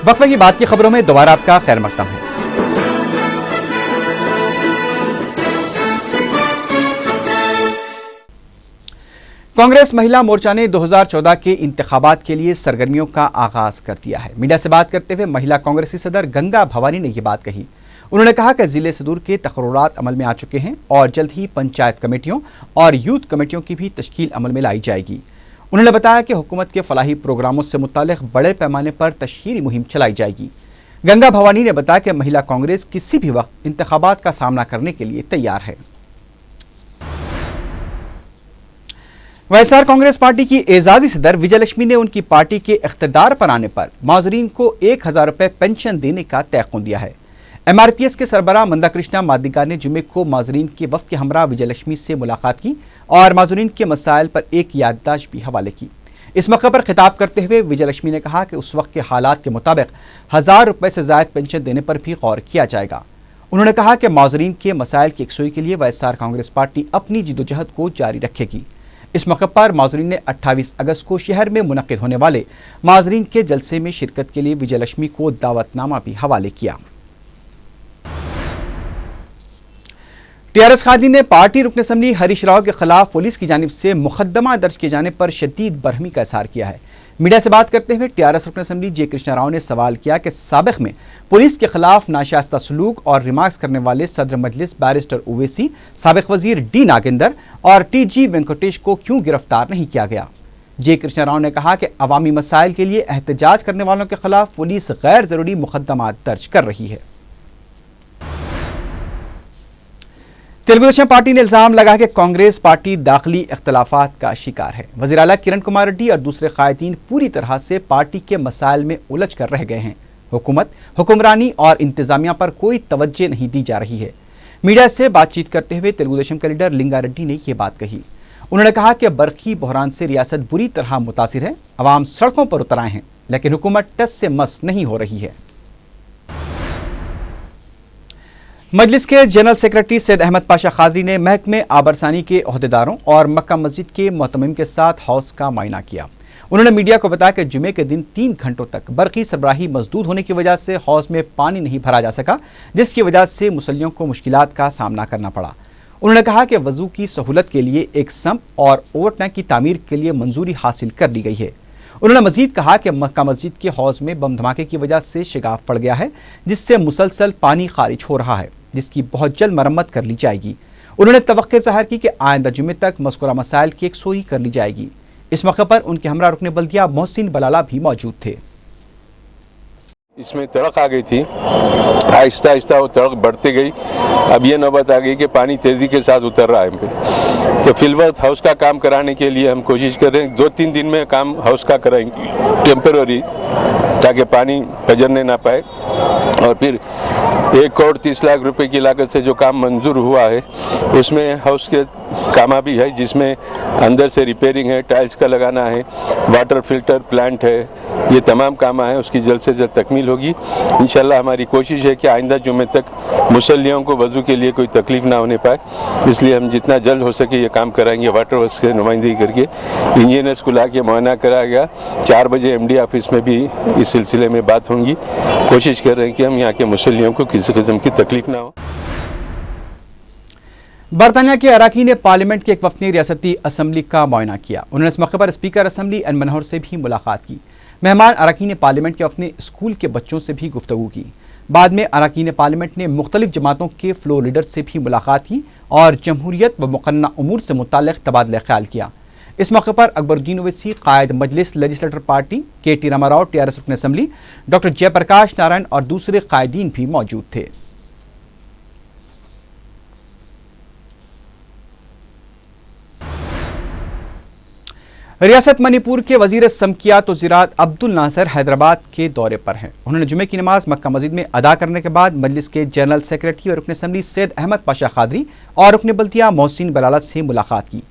वक्फे की बात की खबरों में दोबारा आपका खैर मकदम है। कांग्रेस महिला मोर्चा ने 2014 के इंतखाबात के लिए सरगर्मियों का आगाज कर दिया है। मीडिया से बात करते हुए महिला कांग्रेस की सदर गंगा भवानी ने यह बात कही। उन्होंने कहा कि जिले से दूर के तकर्रुरात अमल में आ चुके हैं और जल्द ही पंचायत कमेटियों और यूथ कमेटियों की भी तश्कील अमल में लाई जाएगी। उन्होंने बताया कि हुकूमत के फलाही प्रोग्रामों से मुतालिक बड़े पैमाने पर तशहीरी मुहिम चलाई जाएगी। गंगा भवानी ने बताया कि महिला कांग्रेस किसी भी वक्त इंतखाबात का सामना करने के लिए तैयार है। वाईएसआर कांग्रेस पार्टी की एजाजी सदर विजयलक्ष्मी ने उनकी पार्टी के इख्तिदार पर आने पर माजरीन को 1000 रुपए पेंशन देने का तयक़ुन दिया है। एमआरपीएस के सरबराह मंदा कृष्णा मादिगा ने जुमे को माजरीन के वफ्द के हमरा विजयलक्ष्मी से मुलाकात की और माजरीन के मसाइल पर एक याददाश्त भी हवाले की। इस मौके पर खिताब करते हुए विजयलक्ष्मी ने कहा कि उस वक्त के हालात के मुताबिक 1000 रुपए से ज्यादा पेंशन देने पर भी गौर किया जाएगा। उन्होंने कहा कि माजरीन के मसाइल की यकसुई के लिए वाईएसआर कांग्रेस पार्टी अपनी जिदोजहद को जारी रखेगी। इस मौके पर माजरीन ने 28 अगस्त को शहर में मुनक्किद होने वाले माजरीन के जलसे में शिरकत के लिए विजयलक्ष्मी को दावतनामा भी हवाले किया। टीआरएस कायदीन ने पार्टी रुकन असम्बली हरीश राव के खिलाफ पुलिस की जानिब से मुकदमा दर्ज किए जाने पर शदीद बरहमी का इजहार किया है। मीडिया से बात करते हुए टीआरएस रुकन असम्बली जे कृष्णा राव ने सवाल किया कि साबिक में पुलिस के खिलाफ नाशास्ता सलूक और रिमार्क्स करने वाले सदर मजलिस बैरिस्टर ओवैसी, साबिक वजीर डी नागेंदर और टीजी वेंकटेश को क्यों गिरफ्तार नहीं किया गया। जे कृष्णा राव ने कहा कि अवामी मसाइल के लिए एहतजाज करने वालों के खिलाफ पुलिस गैर जरूरी मुकदमा दर्ज कर रही है। तेलुगु देशम पार्टी ने इल्जाम लगा कि कांग्रेस पार्टी दाखिली इख्तलाफात का शिकार है। वज़ीर आला किरण कुमार रेड्डी और दूसरे कायदीन पूरी तरह से पार्टी के मसाइल में उलझ कर रह गए हैं। हुकूमत, हुक्मरानी और इंतजामिया पर कोई तवज्जो नहीं दी जा रही है। मीडिया से बातचीत करते हुए तेलुगु देशम के लीडर लिंगा रेड्डी ने यह बात कही। उन्होंने कहा कि बरखी बहरान से रियासत बुरी तरह मुतासिर है। अवाम सड़कों पर उतर आए हैं, लेकिन हुकूमत टस से मस नहीं हो रही है। मजलिस के जनरल सेक्रेटरी सैयद अहमद पाशा खादरी ने महकमे आबरसानी के ओहदेदारों और मक्का मस्जिद के मोहतमिम के साथ हौज का मुआयना किया। उन्होंने मीडिया को बताया कि जुमे के दिन 3 घंटों तक बरकी सरबराही मजदूद होने की वजह से हौज में पानी नहीं भरा जा सका, जिसकी वजह से मुसल्लियों को मुश्किलात का सामना करना पड़ा। उन्होंने कहा कि वजू की सहूलत के लिए एक सम्प और ओवर टैंक की तामीर के लिए मंजूरी हासिल कर ली गई है। उन्होंने मजीद कहा कि मक्का मस्जिद के हौज में बम धमाके की वजह से शिगाफ पड़ गया है, जिससे मुसलसल पानी खारिज हो रहा है, जिसकी बहुत जल्द मरम्मत कर ली जाएगी। उन्होंने तवक्को ज़ाहिर की कि आइंदा जुमे तक मज़कूरा मसाइल की यकसुई कर ली जाएगी। इस मौके पर उनके हमरा रुकने बल्दिया मोहसिन बलाला भी मौजूद थे। इसमें तड़क आ गई थी, आहिस्ता आहिस्ता वो तड़क बढ़ती गई। अब ये नौबत आ गई कि पानी तेज़ी के साथ उतर रहा है हम पे। तो फिलवक्त हाउस का काम कराने के लिए हम कोशिश कर रहे हैं 2-3 दिन में काम हाउस का कराएंगे टेम्पररी, ताकि पानी पजरने ना पाए। और फिर 1 करोड़ 30 लाख रुपए की लागत से जो काम मंजूर हुआ है उसमें हाउस के कामा भी है, जिसमें अंदर से रिपेयरिंग है, टाइल्स का लगाना है, वाटर फिल्टर प्लांट है, ये तमाम काम है। उसकी जल्द से जल्द तकमील होगी। इंशाल्लाह हमारी कोशिश है कि आइंदा जुमे तक मुसल्लियों को वजू के लिए कोई तकलीफ ना होने पाए, इसलिए हम जितना जल्द हो सके ये काम कराएंगे। वाटर वर्क्स की नुमाइंदगी करके इंजीनियर्स को ला के मुआयना कराया गया। 4 बजे MD ऑफिस में भी इस सिलसिले में बात होंगी। कोशिश कर रहे हैं कि हम यहाँ के मुसल्लियों को किसी किस्म की तकलीफ ना हो। बरतानिया के अराकीन पार्लियामेंट के एक वफ्द ने रियासती असम्बली का मुआयना किया। उन्होंने इस मौके पर स्पीकर असम्बली एन मनोहर से भी मुलाकात की। मेहमान अराकीन पार्लियामेंट के वफ्द ने स्कूल के बच्चों से भी गुफ्तगू की। बाद में अराकीन पार्लियामेंट ने मुख्तलिफ जमातों के फ्लोर लीडर से भी मुलाकात की और जमहूरियत व मुकन्ना उमूर से मुताल्लिक़ तबादला ख्याल किया। इस मौके पर अकबरुद्दीन ओवैसी, कायद Majlis legislator party KT Rama Rao, TRS रुकन असम्बली डॉक्टर जयप्रकाश नारायण और दूसरे कायदीन भी मौजूद थे। रियासत मणिपुर के वजीर समकियात और ज़राअत अब्दुल नासिर हैदराबाद के दौरे पर हैं। उन्होंने जुमे की नमाज मक्का मस्जिद में अदा करने के बाद मजलिस के जनरल सेक्रेटरी और रुकन असम्बली सैयद अहमद पाशा खादरी और रुकन बल्दिया मोहसिन बलाला से मुलाकात की।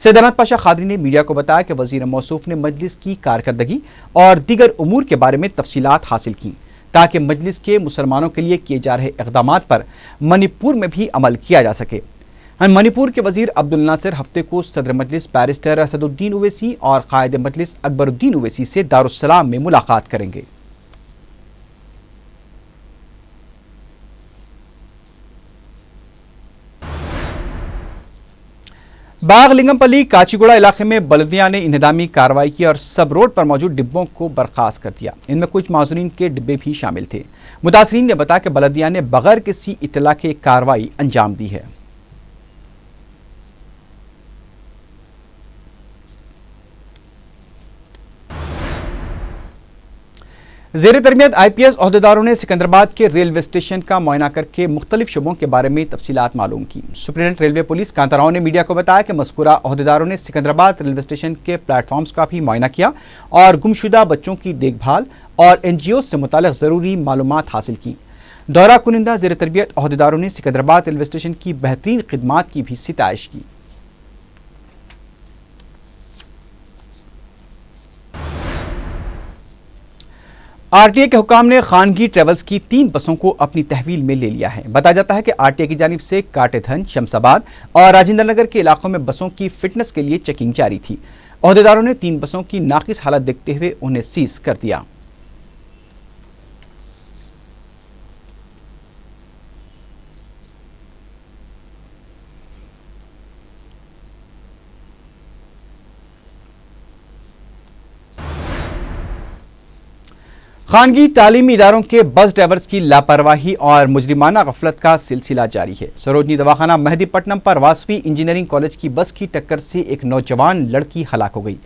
सैयद अहमद पाशा खादरी ने मीडिया को बताया कि वजीर मौसूफ ने मजलिस की कारकर्दगी और दीगर उमूर के बारे में तफसीलात हासिल की, ताकि मजलिस के मुसलमानों के लिए किए जा रहे इक़दामात पर मणिपुर में भी अमल किया जा सके। मणिपुर के वजीर अब्दुल नासिर हफ्ते को सदर मजलिस बैरिस्टर असदुद्दीन ओवैसी और कायद मजलिस अकबरुद्दीन ओवैसी से दारुस्सलाम में मुलाकात करेंगे। बाग लिंगमपल्ली काचीगुड़ा इलाके में बल्दिया ने इंहदामी कार्रवाई की और सब रोड पर मौजूद डिब्बों को बर्खास्त कर दिया। इनमें कुछ माजूरीन के डिब्बे भी शामिल थे। मुतासरीन ने बताया कि बल्दिया ने बगैर किसी इत्तला के कार्रवाई अंजाम दी है। ज़ेर तरबियत IPS ओहदेदारों ने सिकंदराबाद के रेलवे स्टेशन का मुआयना करके मुख्तलिफ शुबों के बारे में तफसीलात मालूम की। Superintendent railway police Kanta Rao ने मीडिया को बताया कि मज़कूरा ओहदेदारों ने सिकंदराबाद रेलवे स्टेशन के प्लेटफॉर्म्स का भी मुआयना किया और गुमशुदा बच्चों की देखभाल और NGO से मुताल्लिक़ ज़रूरी मालूमात हासिल की। दौरा कुनिंदा ज़ेर तरबियत ओहदेदारों ने सिकंदराबाद रेलवे स्टेशन की बेहतरीन खिदमात की भी सिताइश की। RTA के हुकाम ने खानगी ट्रेवल्स की 3 बसों को अपनी तहवील में ले लिया है। बताया जाता है कि RTA की जानिब से काटेधन, शमशाबाद और राजेंद्र नगर के इलाकों में बसों की फिटनेस के लिए चेकिंग जारी थी। ओहदेदारों ने 3 बसों की नाकिस हालत देखते हुए उन्हें सीज कर दिया। खानगी तालीमी इदारों के बस ड्राइवर्स की लापरवाही और मुजरिमाना गफलत का सिलसिला जारी है। सरोजनी दवाखाना मेहदीपट्टनम पर वासवी इंजीनियरिंग कॉलेज की बस की टक्कर से एक नौजवान लड़की हलाक हो गई।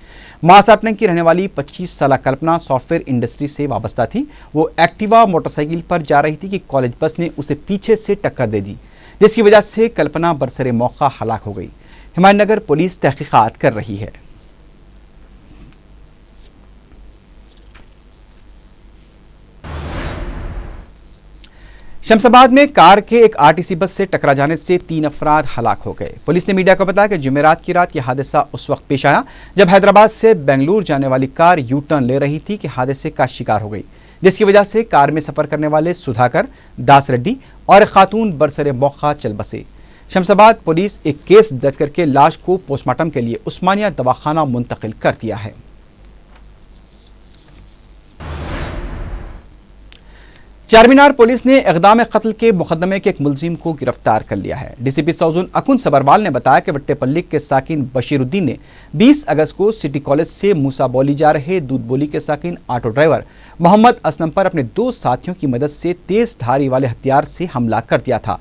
मासापटन की रहने वाली 25 साल कल्पना सॉफ्टवेयर इंडस्ट्री से वाबस्ता थी। वो एक्टिवा मोटरसाइकिल पर जा रही थी कि कॉलेज बस ने उसे पीछे से टक्कर दे दी, जिसकी वजह से कल्पना बरसरे मौका हलाक हो गई। हिमायतनगर पुलिस तहकीकात कर रही है। शमशाबाद में कार के एक RTC बस से टकरा जाने से 3 अफराद हलाक हो गए। पुलिस ने मीडिया को बताया कि जुमेरात की रात यह हादसा उस वक्त पेश आया जब हैदराबाद से बेंगलुरु जाने वाली कार यू टर्न ले रही थी कि हादसे का शिकार हो गई, जिसकी वजह से कार में सफर करने वाले सुधाकर, दास रेड्डी और एक खातून बरसरे मौका चल बसे। शमशाबाद पुलिस एक केस दर्ज करके लाश को पोस्टमार्टम के लिए उस्मानिया दवाखाना मुंतकिल कर दिया है। चारमीनार पुलिस ने इक़दाम कत्ल के मुकदमे के एक मुलजिम को गिरफ्तार कर लिया है। DCP सौजून अकुन सबरवाल ने बताया कि वट्टेपल्ली के साकिन बशीरुद्दीन ने 20 अगस्त को सिटी कॉलेज से मूसा बोली जा रहे दूध बोली के साकिन ऑटो ड्राइवर मोहम्मद असलम पर अपने 2 साथियों की मदद से तेज धारी वाले हथियार से हमला कर दिया था।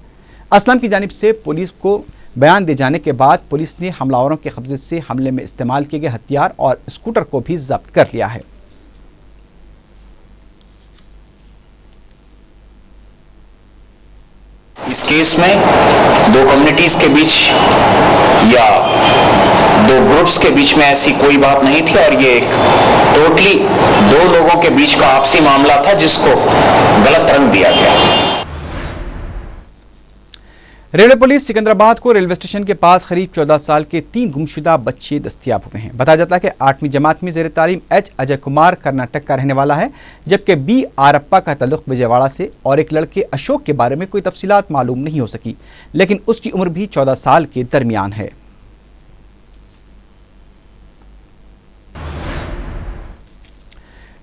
असलम की जानिब से पुलिस को बयान दे जाने के बाद पुलिस ने हमलावरों के कब्जे से हमले में इस्तेमाल किए गए हथियार और स्कूटर को भी जब्त कर लिया है। इस केस में 2 कम्युनिटीज के बीच या 2 ग्रुप्स के बीच में ऐसी कोई बात नहीं थी और ये एक टोटली 2 लोगों के बीच का आपसी मामला था जिसको गलत रंग दिया गया। रेलवे पुलिस सिकंदराबाद को रेलवे स्टेशन के पास करीब 14 साल के 3 गुमशुदा बच्चे दस्तयाब हुए हैं। बताया जाता है कि 8वीं जमात में ज़ेर तालीम H अजय कुमार कर्नाटक का रहने वाला है, जबकि B आरप्पा का ताल्लुक विजयवाड़ा से और एक लड़के अशोक के बारे में कोई तफसीलात मालूम नहीं हो सकी, लेकिन उसकी उम्र भी 14 साल के दरमियान है।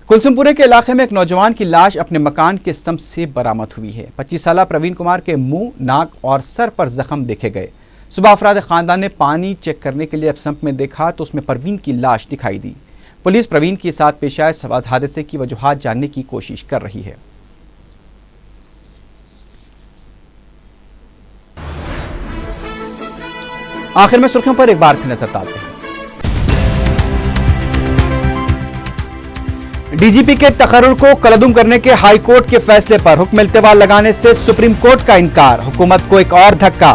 कुलसुमपुरे के इलाके में एक नौजवान की लाश अपने मकान के सम्प से बरामद हुई है। 25 साल प्रवीण कुमार के मुंह, नाक और सर पर जख्म देखे गए। सुबह अफराद खानदान ने पानी चेक करने के लिए सम्प में देखा तो उसमें परवीन की लाश दिखाई दी। पुलिस प्रवीण के साथ पेश आए हादसे की वजूहात जानने की कोशिश कर रही है। आखिर में सुर्खियों पर एक बार फिर नजर डालते हैं। DGP के तकर्रुर को कलअदम करने के हाई कोर्ट के फैसले पर हुक्म इल्तिवा लगाने से सुप्रीम कोर्ट का इनकार, हुकूमत को एक और धक्का।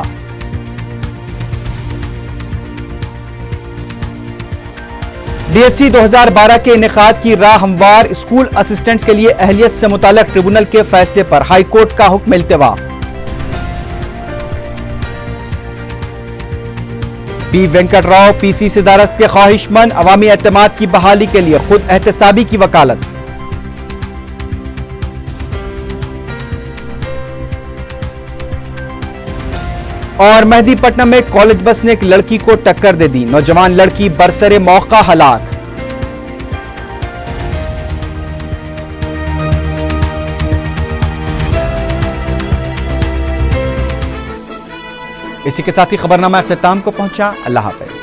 DSC 2012 के इनेकाद की राह हमवार, स्कूल असिस्टेंट्स के लिए अहलियत से मुताल्लिक ट्रिब्यूनल के फैसले पर हाई कोर्ट का हुक्म इल्तिवा। P वेंकट राव PC सदारत के ख्वाहिशमंद, अवामी एतमाद की बहाली के लिए खुद एहतसाबी की वकालत। और मेहदीपट्टनम में कॉलेज बस ने एक लड़की को टक्कर दे दी, नौजवान लड़की बरसरे मौका हलाक। इसी के साथ ही खबरनामा इख्तिताम को पहुंचा। अल्लाह हाफ़िज़।